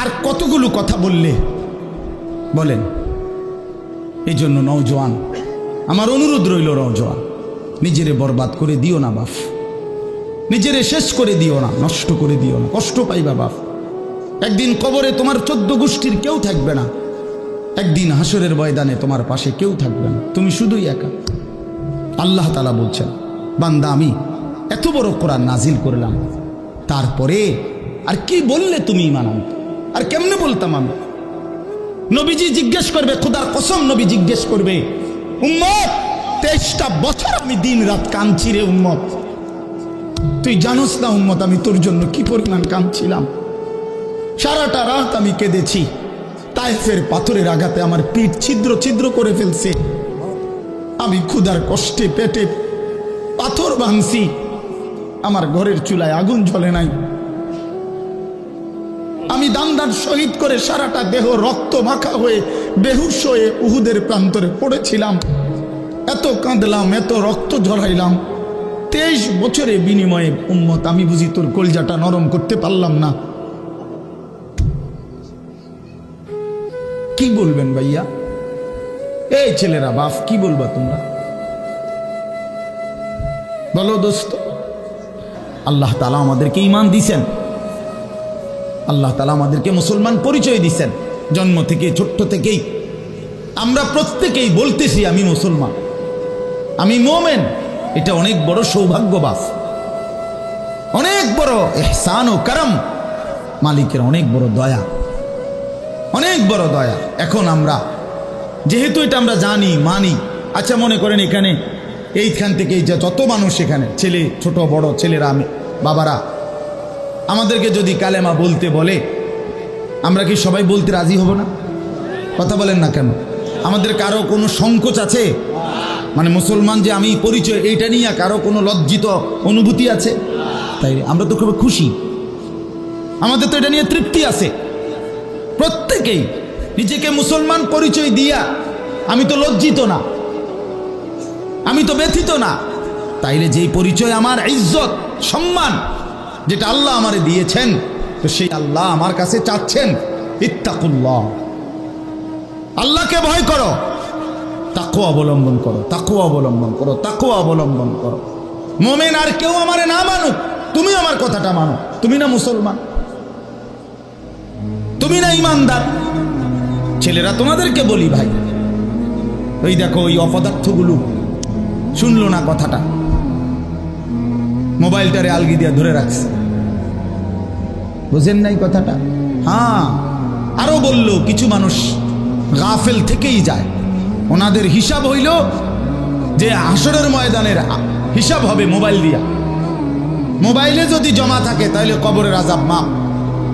আর কতগুলো কথা বললে বলেন। এই জন্য নওজোয়ান, আমার অনুরোধ রইল, নওজোয়ান নিজেরে বরবাদ করে দিও না বাপ, নিজেরে শেষ করে দিও না, নষ্ট করে দিও না, কষ্ট পাইবা বাপ। একদিন কবরে তোমার 14 গোষ্ঠীর কেউ থাকবে না, একদিন হাসরের ময়দানে তোমার পাশে কেউ থাকবে না, তুমি শুধুই একা। আল্লাহ তাআলা বলছেন, বান্দা আমি এত বড় কোরআন নাজিল করলাম, তারপরে আর কি বললে তুমি ঈমান আনতে? আর কেমনে বলতাম আমি? নবীজি জিজ্ঞেস করবে, খোদার কসম নবী জিজ্ঞেস করবে, উম্মত 23টা বছর আমি দিন রাত কাঁদছি রে উম্মত, তুই জানোস না উম্মত আমি তোর জন্য কি পরিমাণ কাঁদছিলাম। সারাটা রাত আমি কেঁদেছি, তায়েফের পাথরের আঘাতে আমার পিঠ ছিদ্র ছিদ্র করে ফেলছে, আমি ক্ষুধার কষ্টে পেটে পাথর ভাঙছি, আমার ঘরের চুলায় আগুন জ্বলে নাই, আমি দান শহীদ করে সারাটা দেহ রক্ত মাখা হয়ে বেহুশ হয়ে উহুদের প্রান্তরে পড়েছিলাম, এত কাঁদলাম, এত রক্ত ঝরাইলাম, 23 বছরের বিনিময়ে উম্মত আমি বুঝি তোর কলজাটা নরম করতে পারলাম না। কি বলবেন ভাইয়া? এই ছেলেরা বাপ কি বলবা তোমরা? বলো দোস্ত। আল্লাহ তাআলা আমাদেরকে ঈমান দিয়েছেন, আল্লাহ তাআলা আমাদেরকে মুসলমান পরিচয় দিয়েছেন। জন্ম থেকে ছোট্ট থেকেই আমরা প্রত্যেকেই বলতেছি আমি মুসলমান, আমি মোমেন। এটা অনেক বড় সৌভাগ্য বাপ, অনেক বড় ইহসান ও করম, মালিকের অনেক বড় দয়া, অনেক বড় দয়া। এখন আমরা যেহেতু এটা আমরা জানি মানি, আচ্ছা মনে করেন এখানে এইখান থেকে যত মানুষ এখানে ছেলে ছোট বড় ছেলেরা, আমি বাবারা, আমাদেরকে যদি কালেমা বলতে বলে আমরা কি সবাই বলতে রাজি হব না? কথা বলেন না কেন? আমাদের কারো কোনো সংকোচ আছে? মানে মুসলমান যে আমি পরিচয়, এইটা নিয়ে কারো কোনো লজ্জিত অনুভূতি আছে? তাই আমরা তো খুব খুশি, আমাদের তো এটা নিয়ে তৃপ্তি আছে। প্রত্যেকেই নিজেকে মুসলমান পরিচয় দিয়া আমি তো লজ্জিত না, আমি তো ব্যথিত না। তাইলে যেই পরিচয় আমার ইজ্জত সম্মান যেটা আল্লাহ আমারে দিয়েছেন, তো সেই আল্লাহ আমার কাছে চাচ্ছেন ইত্তাকুল্লাহ, আল্লাহকে ভয় করো, তাকওয়া অবলম্বন করো, তাকওয়া অবলম্বন করো, তাকওয়া অবলম্বন করো। মোমেন আর কেউ আমারে না মানুক, তুমি আমার কথাটা মানো। তুমি না মুসলমান, তুমি না ইমানদার। ছেলেরা তোমাদেরকে বলি ভাই, ওই দেখো ওই অপদার্থগুলো শুনলো না কথাটা, মোবাইলটারে আলগি দিয়া ধরে রাখছে, বুঝেন নাই কথাটা? হ্যাঁ, আরো বলল কিছু মানুষ গাফেল থেকেই যায়, ওনাদের হিসাব হইল যে হাসরের ময়দানের হিসাব হবে মোবাইল দিয়া। মোবাইলে যদি জমা থাকে তাইলে কবরের আযাব মাপ,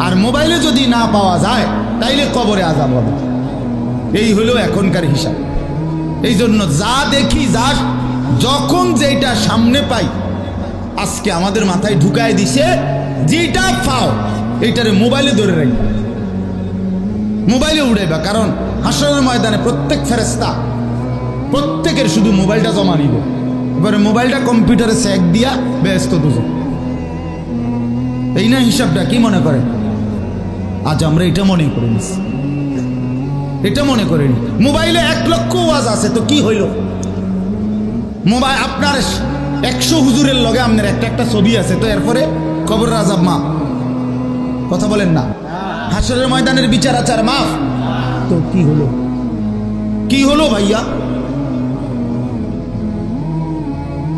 আর মোবাইলে যদি না পাওয়া যায় তাইলে কবরে আযাব হবে। এই হলো এখনকার হিসাব। এই জন্য যা দেখি, যা যখন যেটা সামনে পাই, আজকে আমাদের মাথায় ঢুকায় দিছে, যেটা পাও এইটারে মোবাইলে ধরে রাখবা, মোবাইলে উড়াইবা। কারণ হাসরের ময়দানে প্রত্যেক ফেরেশতা প্রত্যেকের শুধু মোবাইলটা জমা নিব, এবারে মোবাইলটা কম্পিউটারে সেক দিয়া ব্যস্ত দুজন। এই না হিসাবটা? কি মনে করেন? আজ আমরা এটা মনে করি, এটা মনে করিনি। মোবাইলে 1 লক্ষ ওয়াজ আছে, তো কি হইল? মোবাইল আপনার 100 হুজুরের লগে আপনার একটা ছবি আছে, তো এরপরে কবরের আযাব মাফ। কথা বলেন না? হাসরের ময়দানের বিচার আচার মাফ, তো কি হলো? কি হলো ভাইয়া?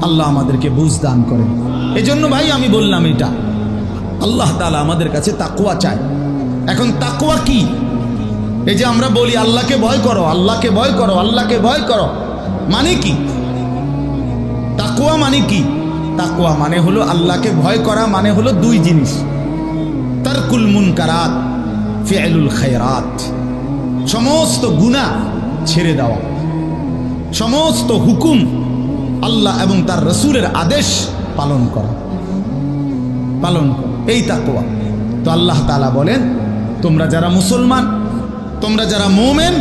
আল্লাহ আমাদেরকে বুঝ দান করেন। এজন্য ভাই আমি বললাম, এটা আল্লাহ তাআলা আমাদের কাছে তাকওয়া চায়। এখন তাকওয়া কি? এই যে আমরা বলি আল্লাহকে ভয় করো, আল্লাহকে ভয় করো, আল্লাহকে ভয় করো, মানে কি? তাকওয়া মানে কি? তাকওয়া মানে হলো আল্লাহকে ভয় করা, মানে হলো 2 জিনিস, তারকুল মুনকারাত, ফি'লুল খায়রাত। সমস্ত গুনাহ ছেড়ে দেওয়া, সমস্ত হুকুম আল্লাহ এবং তার রাসূলের আদেশ পালন করা, পালন করা, এই তাকওয়া। তো আল্লাহ তাআলা বলেন, তোমরা যারা মুসলমান, তোমরা যারা মুমিন,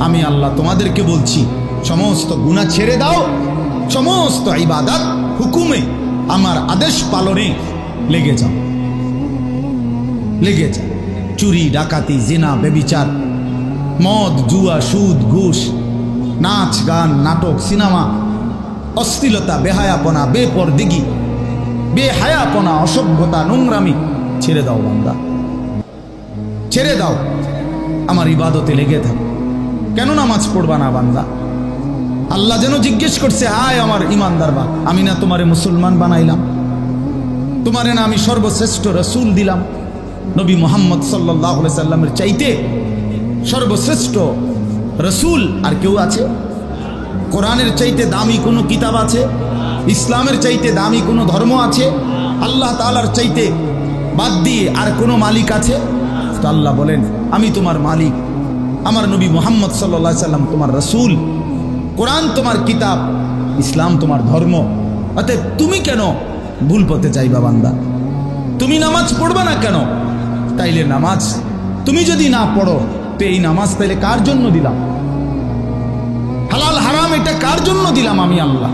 আমি আল্লাহ তোমাদেরকে বলছি সমস্ত গুনাহ ছেড়ে দাও, সমস্ত ইবাদত হুকুমে আমার আদেশ পালনে লেগে যাও, লেগে যাও। চুরি ডাকাতি জিনা বেবিচার মদ জুয়া সুদ ঘুষ নাচ গান নাটক সিনেমা অশ্লীলতা বেহায়াপনা বেপরদিগি বেহায়াপনা অসভ্যতা নোংরামি ছেড়ে দাও বান্দা, ছেড়ে দাও। আমার ইবাদতে লেগে থাকো। কেন নামাজ পড়বা না বান্দা? আল্লাহ যেন জিজ্ঞেস করছে, হায় আমার ইমানদার বা, আমি না তোমারে মুসলমান বানাইলাম? তোমারে না আমি সর্বশ্রেষ্ঠ রসুল দিলাম? নবী মুহাম্মদ সাল্লাল্লাহু আলাইহি সাল্লামের চাইতে সর্বশ্রেষ্ঠ রসুল আর কেউ আছে? কোরআনের চাইতে দামি কোনো কিতাব আছে? ইসলামের চাইতে দামি কোনো ধর্ম আছে? আল্লাহ তাআলার চাইতে বাদ দিয়ে আর কোনো মালিক আছে? তো আল্লাহ বলেন, আমি তোমার মালিক, আমার নবী মুহাম্মদ সাল্লাল্লাহু আলাইহি সাল্লাম তোমার রসুল, কোরআন তোমার কিতাব, ইসলাম তোমার ধর্ম। অতএব তুমি কেন ভুল পথে যাইবা বান্দা? তুমি নামাজ পড়বা না কেন? তাইলে নামাজ তুমি যদি না পড়ো তো এই নামাজ তাইলে কার জন্য দিলাম? হালাল হারাম এটা কার জন্য দিলাম? আমি আল্লাহ।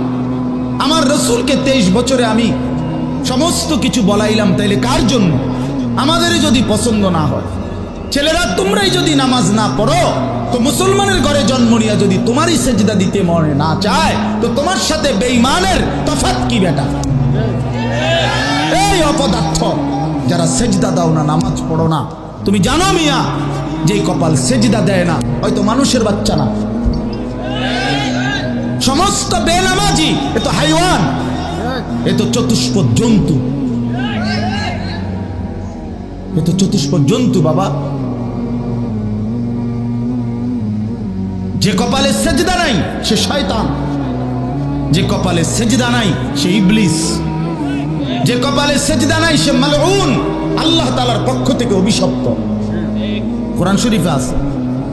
আমার রসুলকে 23 বছরে আমি সমস্ত কিছু বলাইলাম, তাইলে কার জন্য? আমাদেরই যদি পছন্দ না হয়, ছেলেরা তোমরাই যদি নামাজ না পড়ো, তো মুসলমানের ঘরে জন্ম নিয়ে যদি তোমারই সেজদা দিতে মনে না চায়, তো তোমার সাথে বেঈমানের তফাৎ কি বেটা? এই অপদার্থ যারা সেজদা দাও না, নামাজ পড়ো না, তুমি জানো মিয়া যে কপাল সেজদা দেয় না হয়তো মানুষের বাচ্চা না, সমস্ত বেনামাজি এ তো হাইওয়ান, এ তো চতুষ্পদ জন্তু, এ তো চতুষ্পদ জন্তু বাবা। যে কপালে সেজদা নাই সে শয়তান, যে কপালে সেজদা নাই সে ইবলিস, যে কপালে সেজদা নাই সে মালউন, আল্লাহ তাআলার পক্ষ থেকে অভিশপ্ত। কোরআন শরীফে আছে।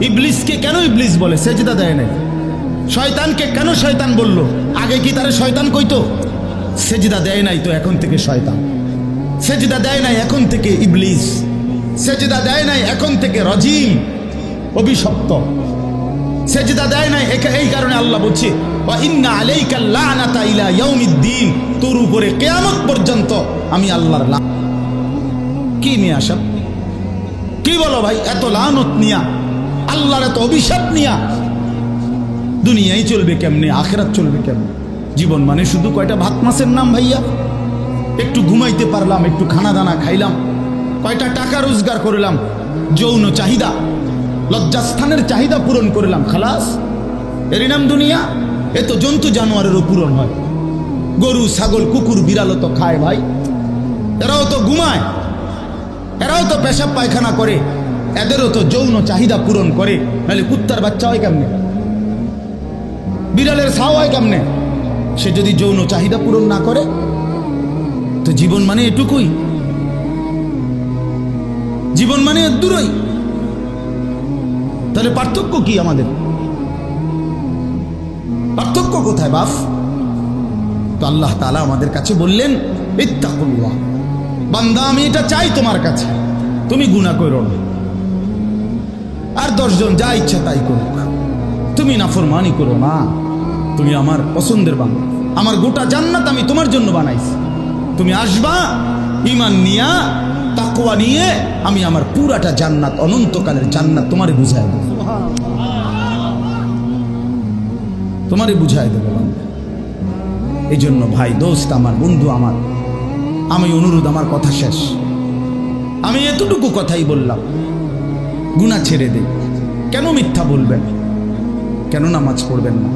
ইবলিসকে কেন ইবলিস বলে? সেজদা দেয় নাই। শয়তানকে কেন শয়তান বলল? আগে কি তারে শয়তান কইতো? সেজদা দেয় নাই তো এখন থেকে শয়তান, সেজদা দেয় নাই এখন থেকে ইবলিস, সেজদা দেয় নাই এখন থেকে রাজিম, অভিশপ্ত। সেজদা দেয় নাই এই কারণে আল্লাহ বলছে, ওয়া ইন্না আলাইকাল লানাতা ইলা ইয়াউমিদ্দিন, তোর উপরে কিয়ামত পর্যন্ত আমি আল্লাহর লানত। কি নিয়ে আসা? কি বলো ভাই? এত লানত নিয়া, আল্লাহর এত অভিশাপ নিয়া দুনিয়ায় চলবে কেমনে? আখিরাত চলবে কেমনে? জীবন মানে শুধু কয়টা ভাত মাছের নাম ভাইয়া? একটু ঘুমাইতে পারলাম, একটু খানা দানা খাইলাম, কয়টা টাকা রোজগার করলাম, যৌন চাহিদা লজ্জাস্থানের চাহিদা পূরণ করলাম, খালাস, এরই নাম দুনিয়া? এ তো জন্তু জানোয়ারেরও পূরণ হয়। গরু ছাগল কুকুর বিড়ালও তো খায় ভাই, এরাও তো ঘুমায়, এরাও তো পেশাব পায়খানা করে, এদেরও তো যৌন চাহিদা পূরণ করে। নাহলে কুত্তার বাচ্চা হয় কেমনে? বিড়ালের ছাও হয় কেমনে? সে যদি যৌন চাহিদা পূরণ না করে, তো জীবন মানে এটুকুই, জীবন মানে দূরই। তাহলে পার্থক্য কি আমাদের? পার্থক্য কোথায় বাপ? তো আল্লাহ তাআলা আমাদের কাছে বললেন, ইত্তাকুল্লাহ, বান্দা আমি এটা চাই তোমার কাছে, তুমি গুনাহ করো না, আর 10 জন যা ইচ্ছা তাই করুক, তুমি নাফরমানি করো না, তুমি আমার পছন্দের বান্দা, আমার গোটা জান্নাত আমি তোমার জন্য বানাইছি, তুমি আসবা ঈমান নিয়া তাকওয়া নিয়ে, আমি আমার পুরাটা জান্নাত, অনন্তকালের জান্নাত তোমারে বুঝাই দেব, তোমারে বুঝাই দেব বান্দা। এই জন্য ভাই দোস্ত আমার, বন্ধু আমার, আমি অনুরোধ, আমার কথা শেষ, আমি এতটুকু কথাই বললাম, গুনাহ ছেড়ে দেই। কেন মিথ্যা বলবেন? কেন নামাজ পড়বেন না?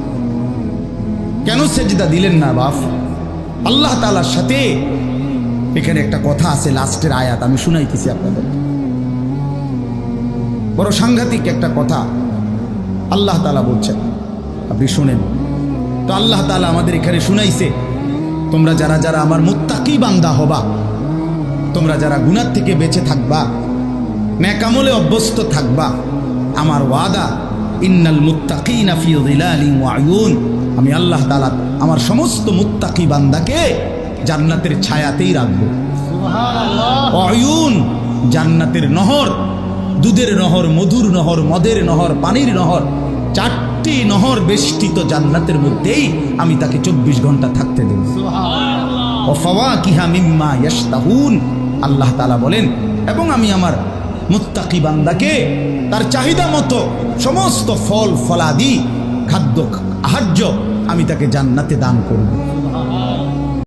কেন সেজদা দিলেন না বাপ? আল্লাহ তাআলার সাথে এখানে একটা কথা আছে, লাস্টের আয়াত আমি শুনাইতেছি আপনাদের, বড় সাংঘাতিক একটা কথা আল্লাহ তাআলা বলছেন, আপনি শুনেন। তো আল্লাহ তাআলা আমাদের এখানে শুনাইছে, তোমরা যারা যারা আমার মুত্তাকি বান্দা হবা, তোমরা যারা গুনাহ থেকে বেঁচে থাকবা, নেক আমলে অভ্যস্ত থাকবা, আমার ওয়াদা, ইন্নাল মুত্তাকিনা ফি যিলালিন ওয়া আয়ুন, আমি আল্লাহ তাআলা আমার সমস্ত মুত্তাকি বান্দাকে জান্নাতের ছায়াতেই রাখবো। সুবহানাল্লাহ। আয়ুন, জান্নাতের নহর, দুধের নহর, মধুর নহর, মদের নহর, পানির নহর, 4টি নহর বেষ্টিত জান্নাতের মধ্যেই আমি তাকে 24 ঘন্টা থাকতে দেব। সুবহানাল্লাহ। ওয়া ফাওয়াকিহা মিম্মা ইয়াশতাহুন, আল্লাহ তাআলা বলেন, এবং আমি আমার মুত্তাকি বান্দাকে তার চাহিদা মতো সমস্ত ফল ফলাদি খাদ্য আহার্য আমি তাকে জান্নাতে দান করব।